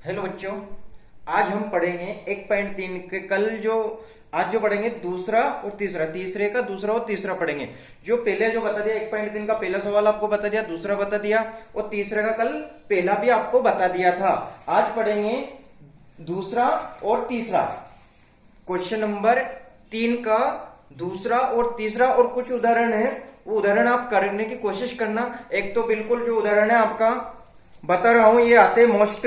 Hello बच्चों, आज हम पढ़ेंगे 1.3 के आज जो पढ़ेंगे दूसरा और तीसरा, तीसरे का दूसरा और तीसरा पढ़ेंगे। जो पहले जो बता दिया 1.3 का पहला सवाल आपको बता दिया, दूसरा बता दिया और तीसरे का कल पहला भी आपको बता दिया था। आज पढ़ेंगे दूसरा और तीसरा, क्वेश्चन नंबर 3 का दूसरा और तीसरा, और कुछ उदाहरण है वो उदाहरण आप करने की कोशिश करना। एक तो बिल्कुल जो उदाहरण है आपका बता रहा हूं ये आते मोस्ट,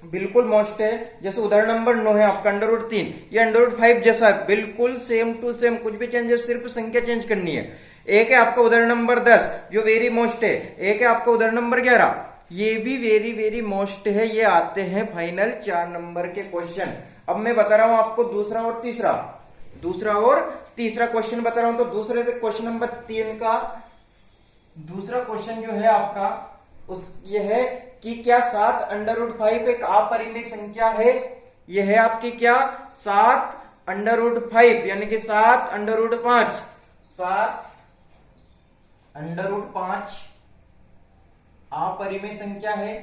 बिल्कुल मोस्ट है। जैसे उदाहरण नंबर 9 है आपका √3, ये √5 जैसा है, बिल्कुल सेम टू सेम, कुछ भी चेंजेस, सिर्फ संख्या चेंज करनी है। एक है आपका उदाहरण नंबर 10 जो वेरी मोस्ट है, एक है आपका उदाहरण नंबर 11, ये भी वेरी वेरी मोस्ट है। ये आते हैं फाइनल 4 नंबर के क्वेश्चन। अब मैं बता रहा हूं आपको दूसरा और तीसरा, दूसरा और तीसरा क्वेश्चन बता रहा हूं। तो दूसरे से क्वेश्चन नंबर 3 का दूसरा क्वेश्चन जो है आपका ये है कि क्या 7 √5 एक अपरिमेय संख्या है। ये है आपकी क्या 7 √5 यानी कि 7 √5, 7 √5 अपरिमेय संख्या है,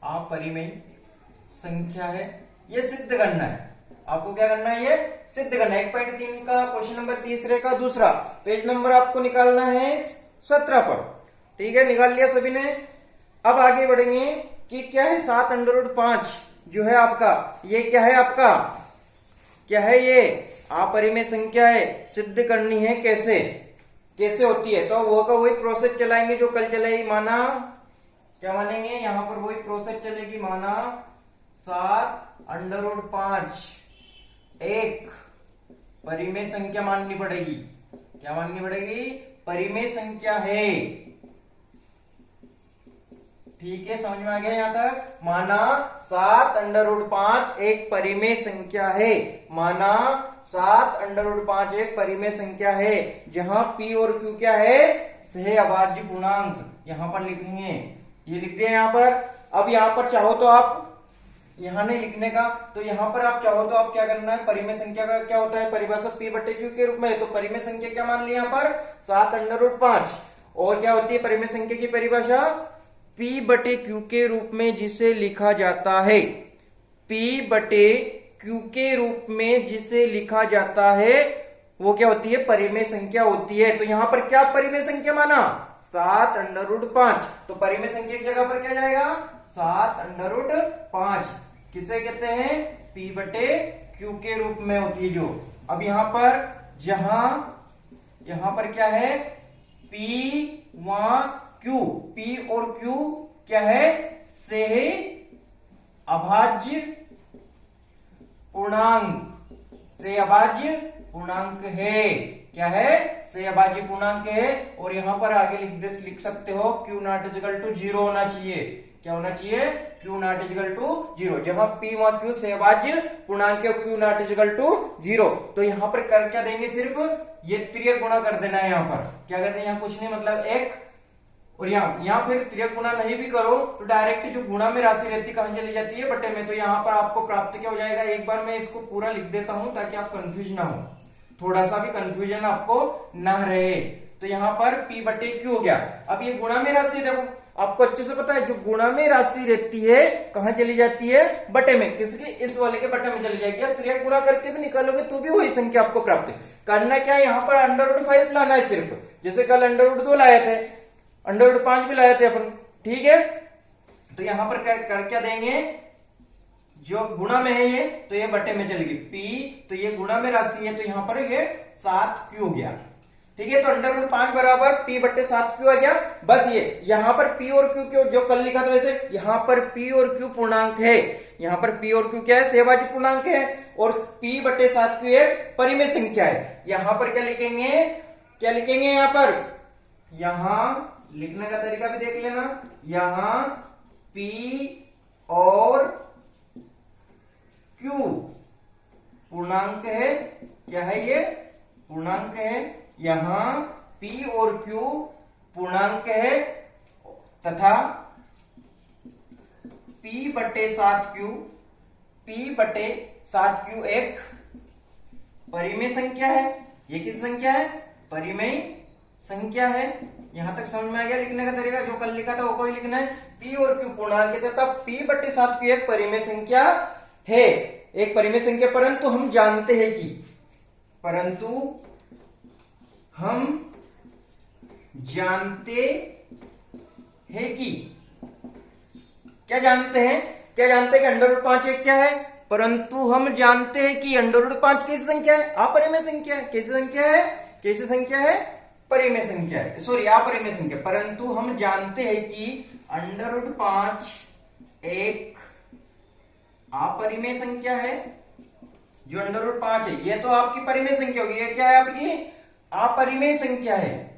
अपरिमेय संख्या है। ये सिद्ध करना है आपको। क्या करना है? ये सिद्ध करना है। 1.3 का क्वेश्चन नंबर तीसरे का दूसरा, पेज नंबर आपको निकालना है 17 पर। ठीक है, निकाल लिया सभी ने। अब आगे बढ़ेंगे कि क्या है 7 √5 जो है आपका, ये क्या है आपका, क्या है ये अपरिमेय संख्या है। सिद्ध करनी है कैसे, कैसे होती है। तो वो का वही प्रोसेस चलाएंगे जो कल चलेगी। माना क्या मानेंगे, यहां पर वही प्रोसेस चलेगी। माना 7 √5 एक परिमेय संख्या माननी पड़ेगी। क्या माननी पड़ेगी? परिमेय संख्या है। ठीक है, समझ में आ गया यहां तक। माना 7 √5 एक परिमेय संख्या है। माना 7 √5 एक परिमेय संख्या है, जहां P और Q क्या है, सहअभाज्य पूर्णांक। यहां पर लिखेंगे, ये लिख दिया यहां पर। अब यहां पर चाहो तो आप, यहां नहीं लिखने का, तो यहां पर आप चाहो तो आप क्या करना है, परिमेय संख्या का क्या होता है परिभाषा P/Q के रूप में। तो परिमेय संख्या क्या मान ली यहां पर 7 √5, और क्या होती है परिमेय संख्या की परिभाषा P/Q के रूप में जिसे लिखा जाता है, P/Q के रूप में जिसे लिखा जाता है वो क्या होती है, परिमेय संख्या होती है। तो यहां पर क्या परिमेय संख्या माना 7 √5, तो परिमेय संख्या की जगह पर क्या जाएगा 7 √5। किसे कहते हैं? P/Q के रूप में होती है जो। अब यहां पर क्या है, P वहां Q, P और Q क्या है, सहअभाज्य पूर्णांक, सहअभाज्य पूर्णांक है। क्या है? सहअभाज्य पूर्णांक है। और यहां पर आगे लिख सकते हो Q0 0 होना चाहिए। क्या होना चाहिए? Q0 0, जहां P वहां Q सहअभाज्य पूर्णांक है, Q0 0। तो यहां पर कर क्या देंगे, सिर्फ ये त्रियक गुणा कर देना है। यहां पर क्या करते हैं, यहां कुछ नहीं, मतलब 1, और यहां फिर त्रियक गुणा नहीं भी करो तो डायरेक्ट जो गुणा में राशि रहती है कहां चली जाती है, बटे में। तो यहां पर आपको प्राप्त क्या हो जाएगा, एक बार मैं इसको पूरा लिख देता हूं ताकि आप कंफ्यूज ना हो, थोड़ा सा भी कंफ्यूजन आपको ना रहे। तो यहां पर P/Q हो गया। अब ये गुणा में राशि, देखो आपको अच्छे से पता है जो गुणा में राशि रहती है कहां चली जाती है, बटे में। किसके? इस वाले के बटे में चली जाएगी। त्रियक गुणा करके भी निकालोगे तो भी वही संख्या आपको प्राप्त करना। क्या है, यहां पर √5 लाना है सिर्फ, जैसे कल √2 लाए थे, √5 भी लाए थे अपन। ठीक है, तो यहां पर कर क्या देंगे, जो गुणा में है ये, तो ये बटे में चलेगी P, तो ये गुणा में राशि है, तो यहां पर ये 7Q हो गया। ठीक है, तो √5 बराबर P/7Q आ गया। बस ये यहां पर P और Q क्यों जो कल लिखा था वैसे, यहां पर P और Q पूर्णांक है। यहां पर P और Q क्या है, सहअभाज्य पूर्णांक है, और P/7Q एक परिमेय संख्या है। यहां पर क्या लिखेंगे, क्या लिखेंगे यहां पर, यहां लिखने का तरीका भी देख लेना। यहां P और Q पूर्णांक है। क्या है ये? पूर्णांक है। यहां P और Q पूर्णांक है, तथा P/7Q, P/7Q एक परिमेय संख्या है। ये किस संख्या है? परिमेय संख्या है। यहां तक समझ में आ गया लिखने का तरीका? जो कल लिखा था वो कोई लिखना है। P और Q पूर्णांक है तथा P/7Q एक परिमेय संख्या है, एक परिमेय संख्या, परंतु हम जानते हैं कि क्या जानते हैं कि √5 एक क्या है, परंतु हम जानते हैं कि √5 कैसी संख्या है? अपरिमेय संख्या है। कैसी संख्या है? परिमेय संख्या है, सॉरी अपरिमेय संख्या। परंतु हम जानते हैं कि √5 एक अपरिमेय संख्या है। जो √5 है ये तो आपकी परिमेय संख्या होगी, ये क्या है? आपकी अपरिमेय संख्या है।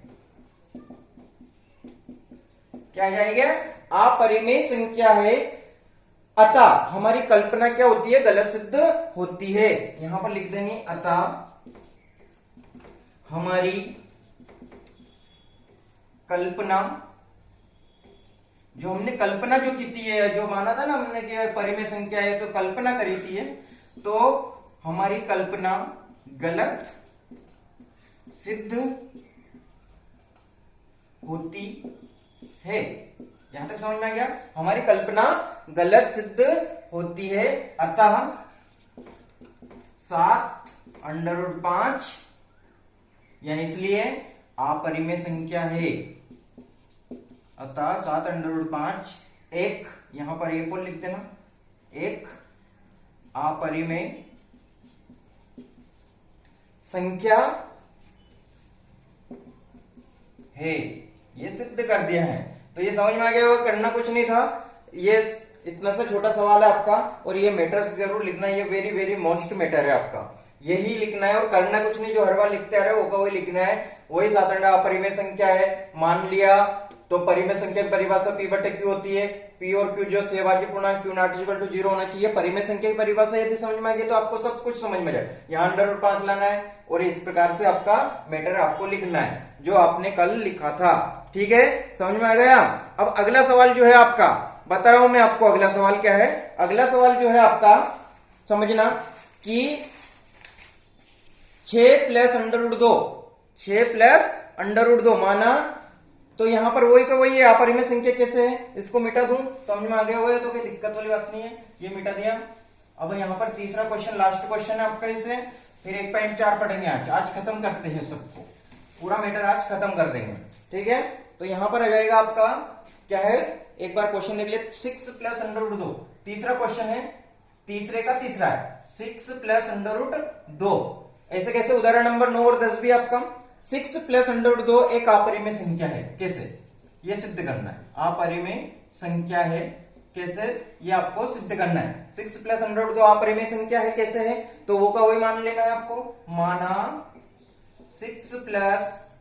क्या जाएगा? अपरिमेय संख्या है, अतः हमारी कल्पना क्या होती है? गलत सिद्ध होती है। यहां पर लिख देंगे अतः हमारी कल्पना, जो हमने कल्पना जो की थी है, जो माना था ना हमने कि परिमेय संख्या है तो कल्पना करी थी है, तो हमारी कल्पना गलत सिद्ध होती है। यहां तक समझ में आ गया? हमारी कल्पना गलत सिद्ध होती है, अतः 7√5 यानी इसलिए अपरिमेय संख्या है। अतः 7√5 एक, यहां पर एक और लिख देना, एक अपरिमेय संख्या है। ये सिद्ध कर दिया है। तो ये समझ में आ गया होगा, करना कुछ नहीं था। ये इतना सा छोटा सवाल है आपका, और ये मैटर जरूर लिखना, ये वेरी वेरी मोस्ट मैटर है आपका, यही लिखना है और करना कुछ नहीं। जो हर बार लिखते आ रहे हो वही लिखना है। वही 7 अपरिमेय संख्या है मान लिया, तो परिमेय संख्या की परिभाषा P/Q होती है। P और Q जो सहभाज्य पूर्णांक Q ≠0 होना चाहिए। परिमेय संख्या की परिभाषा यदि समझ में आ गई तो आपको सब कुछ समझ में जाए। यहाँ √5 लाना है और इस प्रकार से आपका मैटर आपको लिखना है जो आपने कल लिखा था। ठीक है, समझ में आ गया? अब अगला सवाल जो है आपका, बता रहा हूं मैं आपको अगला सवाल क्या है। अगला सवाल जो है आपका समझना कि 6 + √2 माना, तो यहां पर वही का वही है। अपरिमेय संख्या कैसे है? इसको मिटा दूं, समझ में आ गया हुआ है तो कोई दिक्कत वाली बात नहीं है, ये मिटा दिया। अब यहां पर तीसरा क्वेश्चन, लास्ट क्वेश्चन है आपका, इससे फिर 1.4 पढ़ेंगे। आज खत्म करते हैं सबको, पूरा मैटर आज खत्म कर देंगे। ठीक है, तो यहां पर आ जाएगा आपका क्या है, एक बार क्वेश्चन देख लिया। 6 + √2 तीसरा क्वेश्चन है, तीसरे का तीसरा है। 6 + √2 ऐसे कैसे? उदाहरण नंबर 9 और 10 भी आपका 6 + √2 एक अपरिमेय संख्या है। कैसे? ये सिद्ध करना है। अपरिमेय संख्या है कैसे, ये आपको सिद्ध करना है। 6 + √2 अपरिमेय संख्या है कैसे है, तो वो का वही मान लेना है आपको। माना 6 +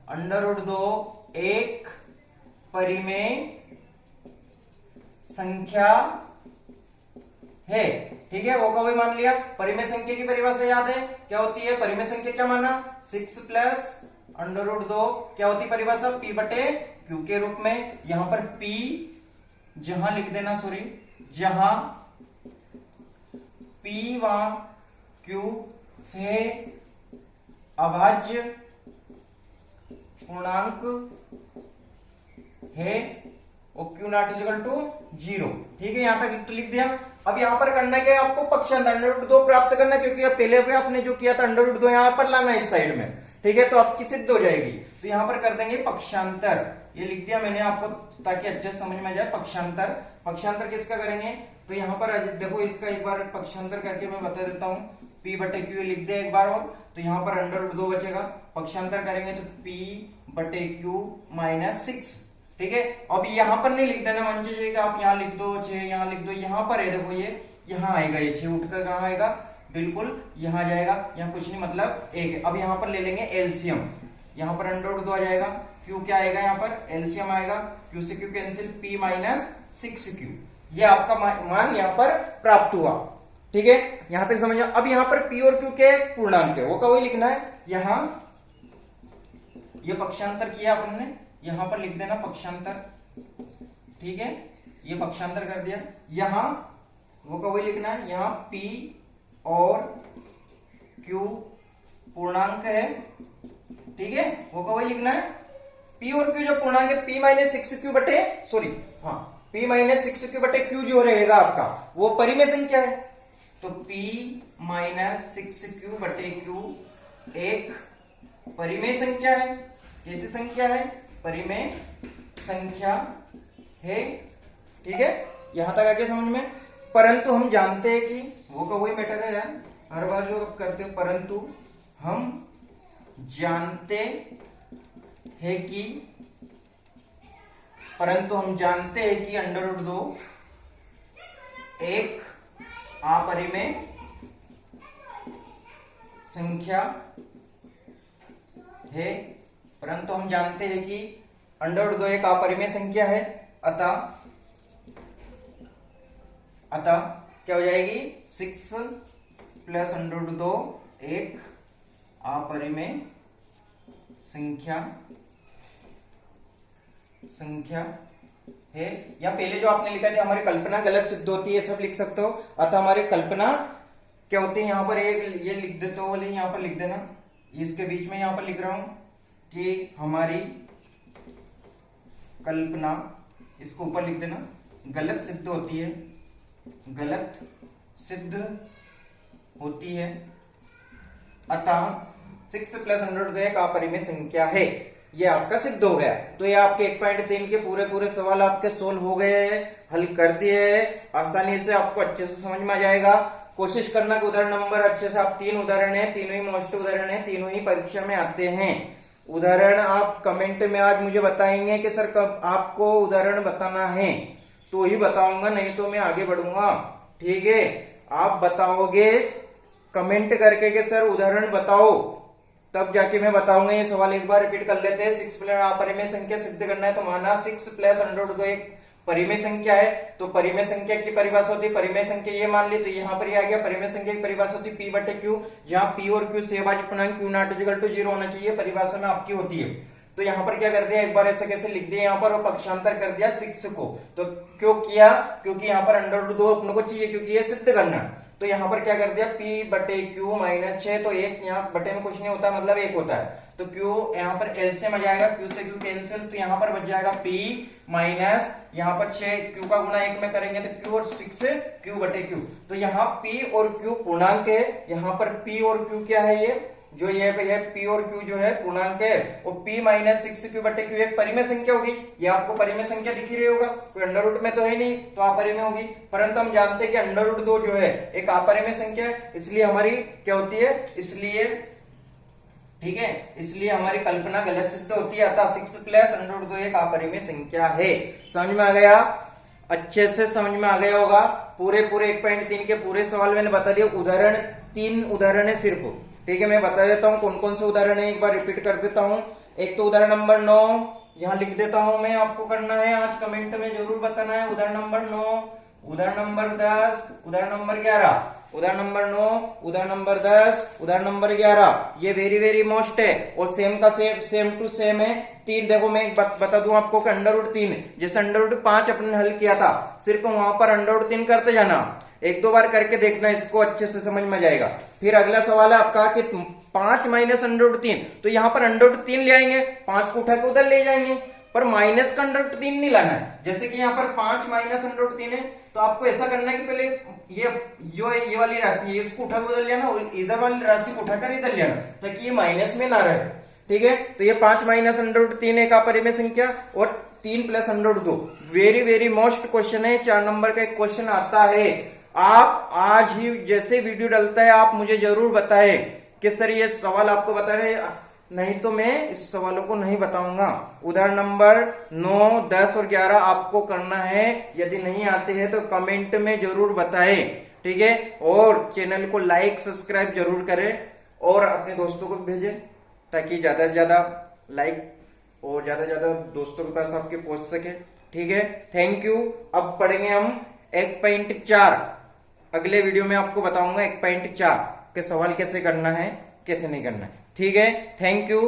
√2 एक परिमेय संख्या है। ठीक है, वो का वही मान लिया। परिमेय संख्या की परिभाषा याद है क्या होती है? परिमेय संख्या क्या माना? 6 + √2 क्या होती परिभाषा? P/Q के रूप में। यहां पर P जहां लिख देना, सॉरी, जहां P व Q से अभाज्य पूर्णांक है और Q ≠ 0। ठीक है, यहां तक लिख दिया। अब यहां पर करना क्या है आपको? पक्षांतर √2 प्राप्त करना, क्योंकि पहले भी आपने जो किया था √2 यहां पर लाना है इस साइड में। ठीक है, तो आपकी सिद्ध हो जाएगी। तो यहां पर कर देंगे पक्षांतर, ये लिख दिया मैंने आपको ताकि अच्छे समझ में आ जाए। पक्षांतर किसका करेंगे? तो यहां पर देखो, इसका एक बार पक्षांतर करके मैं बता देता हूं। P/Q लिख दिया एक बार और, तो यहां पर √2 बचेगा। पक्षांतर करेंगे तो P/Q -6। ठीक है, अब यहां पर नहीं लिख देना, मान लीजिए कि आप यहां लिख दो 6, यहां लिख दो, यहां पर है देखो, ये यहां आएगा, ये 6 उठकर कहां आएगा? बिल्कुल यहां जाएगा। यहाँ कुछ नहीं, मतलब 1। अब यहां पर ले लेंगे एलसीएम, यहां पर √2 आ जाएगा। Q क्या आएगा? यहाँ पर एलसीएम आएगा, Q से Q कैंसिल, P -6Q। ये आपका मान यहाँ पर प्राप्त हुआ। ठीक है, यहां तक समझ। अब यहाँ पर P और Q के पूर्णांक है, वो का वही लिखना है। यहां ये पक्षांतर किया अपन ने, यहां पर लिख देना पक्षांतर। ठीक है, ये पक्षांतर कर दिया। यहां वो का वही लिखना है, यहां P और Q पूर्णांक है। ठीक है, वो का वही लिखना है। P और Q जो पूर्णांक है P माइनस 6Q बटे सॉरी हाँ P माइनस 6Q बटे Q जो रहेगा आपका वो परिमेय संख्या है। तो P माइनस 6Q बटे Q एक परिमेय संख्या है। कैसी संख्या है? परिमेय संख्या है। ठीक है, यहां तक आके समझ में। परंतु हम जानते हैं कि वो का वही मैटर है यार, हर बार जो करते हैं, परंतु हम जानते हैं कि अंडर रूट 2 एक अपरिमेय संख्या है। परंतु हम जानते हैं कि अंडर रूट 2 एक अपरिमेय संख्या है। अतः क्या हो जाएगी? 6 प्लस अंडर रूट 2 एक अपरिमेय संख्या है। या पहले जो आपने लिखा था हमारी कल्पना गलत सिद्ध होती है, सब लिख सकते हो। अतः हमारी कल्पना क्या होती है? यहां पर एक ये लिख देते हो, बोले यहां पर लिख देना, इसके बीच में यहां पर लिख रहा हूं कि हमारी कल्पना, इसको ऊपर लिख देना, गलत सिद्ध होती है, गलत सिद्ध होती है। अतः 6 प्लस अंडर रूट 2 एक अपरिमेय संख्या है। ये आपका सिद्ध हो गया। तो ये आपके 1.3 के पूरे सवाल आपके सोल्व हो गए हैं, हल कर दिए हैं। आसानी से आपको अच्छे से समझ में आ जाएगा। कोशिश करना कि उदाहरण नंबर अच्छे से, आप 3 उदाहरण है, तीनों ही मोस्ट उदाहरण है, तीनों ही परीक्षा में आते हैं। उदाहरण आप कमेंट में आज मुझे बताएंगे कि सर कब आपको उदाहरण बताना है तो ही बताऊंगा, नहीं तो मैं आगे बढ़ूंगा। ठीक है, आप बताओगे कमेंट करके कि सर उदाहरण बताओ, तब जाके मैं बताऊंगा। ये सवाल एक बार रिपीट कर लेते हैं। 6 प्लस अपरिमेय संख्या सिद्ध करना है तो माना 6 प्लस अंडर रूट 2 एक परिमेय संख्या है। तो परिमेय संख्या की परिभाषा होती है, परिमेय संख्या ये मान ली, तो यहाँ पर ये आ गया। परिमेय संख्या की परिभाषा होती है P बटे Q, जहां P और Q सहभाज्य पूर्णांक Q नॉट इक्वल टू 0 होना चाहिए, परिभाषा में आपकी होती है। तो यहाँ पर क्या कर दिया, एक बार ऐसे कैसे लिख दिया यहाँ पर, और पक्षांतर कर दिया 6 को। तो क्यों किया? क्योंकि यहाँ पर अंडर रूट 2 अपने को चाहिए, क्योंकि ये सिद्ध करना। तो यहाँ पर क्या कर दिया, P बटे Q माइनस 6, तो एक यहाँ बटे में कुछ नहीं होता, मतलब एक होता है। तो Q यहाँ पर एलसीएम आ जाएगा, Q से Q कैंसिल, तो यहाँ पर बच जाएगा P माइनस यहाँ पर 6, Q का गुना 1 में करेंगे तो Q और 6 Q बटे Q। तो यहाँ P और Q पूर्णांक है, यहाँ पर P और Q क्या है, ये जो ये है P और Q जो है पूर्णांक है, और P माइनस 6Q बटे Q एक परिमेय संख्या होगी। ये आपको परिमेय संख्या दिख ही रही होगा, कोई अंडर रूट में तो है नहीं, तो अपरिमेय होगी। परंतु हम जानते हैं कि अंडर रूट 2 जो है एक अपरिमेय संख्या है, इसलिए हमारी क्या होती है, इसलिए ठीक है, इसलिए हमारी कल्पना गलत सिद्ध होती है। अतः 6 प्लस अंडर रूट 2 एक अपरिमेय संख्या है। समझ में आ गया? अच्छे से समझ में आ गया होगा। पूरे 1.3 के पूरे सवाल मैंने बता दिया। उदाहरण 3 उदाहरण है सिर्फ। ठीक है, मैं बता देता हूं कौन कौन से उदाहरण है, एक बार रिपीट कर देता हूं। एक तो उदाहरण नंबर 9 यहां लिख देता हूं मैं, आपको करना है आज कमेंट में जरूर बताना है। उदाहरण नंबर 9, उदाहरण नंबर 10, उदाहरण नंबर 11, उदाहरण नंबर 9, उदाहरण नंबर 10, उदाहरण नंबर 11। ये वेरी मोस्ट है और सेम का सेम टू सेम है। 3 देखो मैं एक बता दूं आपको कि अंडर रूट 3, जैसे अंडर रूट 5 अपने हल किया था, सिर्फ वहां पर अंडर रूट 3 करते जाना, 1-2 बार करके देखना, इसको अच्छे से समझ में जाएगा। फिर अगला सवाल है आपका कि 5 माइनस अंडर रूट 3, तो यहाँ पर अंडर रूट 3 ले आएंगे, 5 को उठा के उधर ले जाएंगे, पर माइनस का अंडर रूट 3 नहीं लाना है। जैसे कि यहाँ पर 5 माइनस अंडर रूट 3 है, तो आपको ऐसा करना है कि पहले ये वाली राशि है इसको उठा के उधर लेना, और इधर वाली राशि को उठाकर इधर लेना, ताकि ये माइनस में ना रहे। ठीक है, तो ये 5 माइनस अंडर रूट 3 एक अपरिमेय संख्या, और 3 प्लस under root 2 very most question है। 4 नंबर का एक क्वेश्चन आता है। आप आज ही जैसे वीडियो डलता है आप मुझे जरूर बताएं कि सर ये सवाल आपको बता रहे, नहीं तो मैं इस सवालों को नहीं बताऊंगा। उदाहरण नंबर 9, 10 और 11 आपको करना है। यदि नहीं आते हैं तो कमेंट में जरूर बताएं। ठीक है, और चैनल को लाइक सब्सक्राइब जरूर करें और अपने दोस्तों को भेजें, ताकि ज्यादा से ज्यादा लाइक और ज्यादा से ज्यादा दोस्तों के पास आपके पहुंच सके। ठीक है, थैंक यू। अब पढ़ेंगे हम 1.4। अगले वीडियो में आपको बताऊंगा 1.4 के सवाल कैसे करना है, कैसे नहीं करना है। ठीक है, थैंक यू।